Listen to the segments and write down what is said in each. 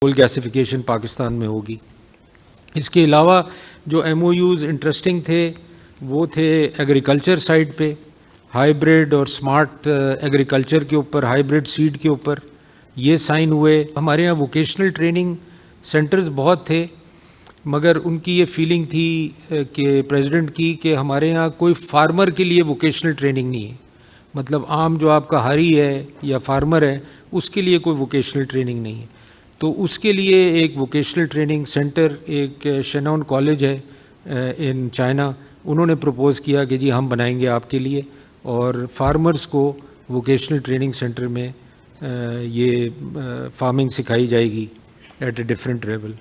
کول gasification Pakistan میں ہوگی. اس کے علاوہ جو ایم او یوز انٹرسٹنگ تھے وہ تھے ایگریکلچر سائڈ پہ، ہائیبریڈ اور سمارٹ ایگریکلچر کے اوپر، ہائیبریڈ سیڈ کے اوپر یہ سائن ہوئے. ہمارے یہاں ووکیشنل ٹریننگ سینٹرز بہت تھے، مگر ان کی یہ فیلنگ تھی کہ پریزیڈنٹ کی کہ ہمارے یہاں کوئی فارمر کے لیے ووکیشنل ٹریننگ نہیں ہے. مطلب عام جو آپ کا ہاری ہے یا فارمر ہے اس کے لیے کوئی ووکیشنل ٹریننگ نہیں ہے. تو اس کے لیے ایک ووکیشنل ٹریننگ سینٹر، ایک شینون کالج ہے ان چائنا، انہوں نے پروپوز کیا کہ جی ہم بنائیں گے آپ کے لیے، اور فارمرز کو ووکیشنل ٹریننگ سینٹر میں یہ فارمنگ سکھائی جائے گی ایٹ اے ڈفرینٹ لیول.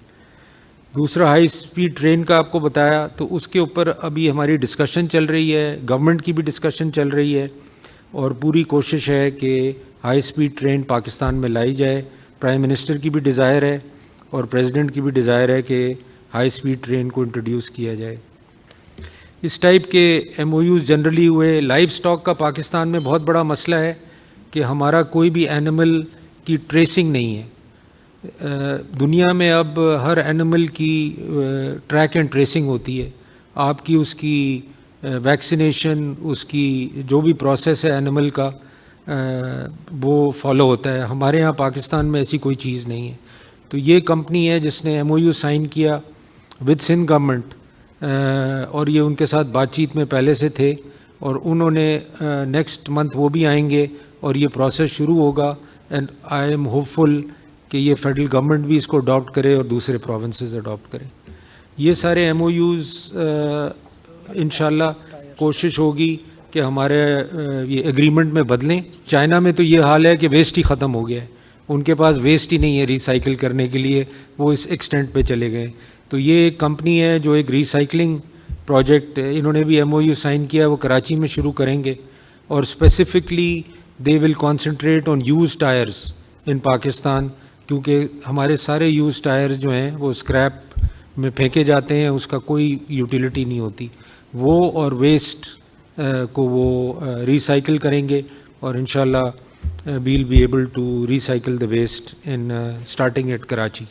دوسرا ہائی اسپیڈ ٹرین کا آپ کو بتایا، تو اس کے اوپر ابھی ہماری ڈسکشن چل رہی ہے، گورنمنٹ کی بھی ڈسکشن چل رہی ہے، اور پوری کوشش ہے کہ ہائی اسپیڈ ٹرین پاکستان میں لائی جائے. پرائم منسٹر کی بھی ڈیزائر ہے اور پریزیڈنٹ کی بھی ڈیزائر ہے کہ ہائی اسپیڈ ٹرین کو انٹروڈیوس کیا جائے. اس ٹائپ کے ایم او یوز جنرلی ہوئے. لائف سٹاک کا پاکستان میں بہت بڑا مسئلہ ہے کہ ہمارا کوئی بھی اینیمل کی ٹریسنگ نہیں ہے. دنیا میں اب ہر اینیمل کی ٹریک اینڈ ٹریسنگ ہوتی ہے. آپ کی اس کی ویکسینیشن، اس کی جو بھی پروسیس ہے اینیمل کا وہ فالو ہوتا ہے. ہمارے یہاں پاکستان میں ایسی کوئی چیز نہیں ہے. تو یہ کمپنی ہے جس نے ایم او یو سائن کیا ود سندھ گورنمنٹ، اور یہ ان کے ساتھ بات چیت میں پہلے سے تھے، اور انہوں نے نیکسٹ منتھ وہ بھی آئیں گے اور یہ پروسیس شروع ہوگا. اینڈ آئی ایم ہوپ فل کہ یہ فیڈرل گورنمنٹ بھی اس کو اڈاپٹ کرے اور دوسرے پروونسز اڈاپٹ کریں. یہ سارے ایم او یوز انشاءاللہ کوشش ہوگی کہ ہمارے یہ ایگریمنٹ میں بدلیں. چائنا میں تو یہ حال ہے کہ ویسٹ ہی ختم ہو گیا ہے، ان کے پاس ویسٹ ہی نہیں ہے ریسائیکل کرنے کے لیے، وہ اس ایکسٹینٹ پہ چلے گئے. تو یہ ایک کمپنی ہے جو ایک ریسائیکلنگ پروجیکٹ، انہوں نے بھی ایم او یو سائن کیا، وہ کراچی میں شروع کریں گے، اور specifically they will concentrate on used tyres in Pakistan, کیونکہ ہمارے سارے یوز ٹائرز جو ہیں وہ اسکریپ میں پھینکے جاتے ہیں، اس کا کوئی یوٹیلیٹی نہیں ہوتی. وہ اور ویسٹ کو وہ ریسائیکل کریں گے، اور انشاءاللہ we'll be able to recycle the waste in starting at Karachi.